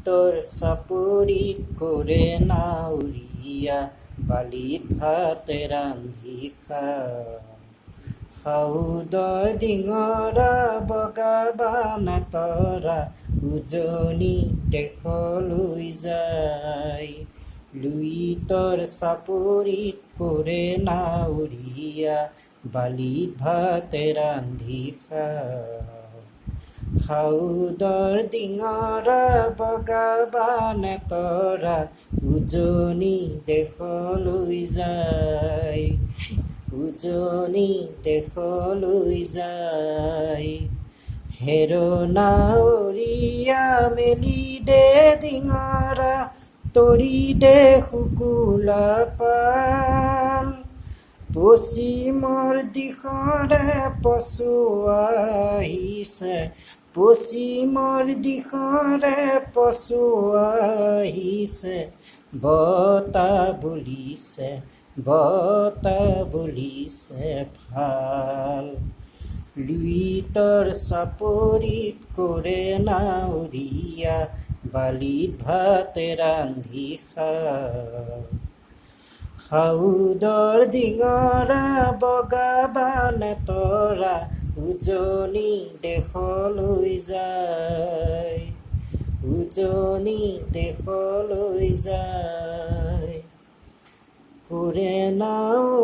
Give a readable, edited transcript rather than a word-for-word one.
তোৰ চাপৰিত কৰে নাৱৰীয়া, বালিত ভাতে ৰান্ধি সাউদৰ ডিঙৰা বগাবানে তৰা, উজনি দেশলৈ যায়। লুইতৰ চাপৰিত কৰে নাৱৰীয়া, বালিত ভাতে ৰান্ধি সাউদৰ ডিঙৰা বগাবানে তৰা, উজনি দেশলৈ যায়। উজনি দেশলৈ যায়। হেৰ নাৱৰীয়া মেলি দে ডিঙৰা, তৰি দে শুকুলা পাল। পশ্চিমৰ দিশৰে পছুৱা আহিছে, পশ্চিমৰ দিশৰে পছুৱা আহিছে, বতাহ বলিছে, বতাহ বলিছে ভাল। লুইতৰ চাপৰিত কৰে নাৱৰীয়া, বালিত ভাতে ৰান্ধি সাউদৰ ডিঙৰা বগাবানে তৰা, উজনি দেশলৈ যায়। উজনি দেশলৈ যায়। কৰে নাও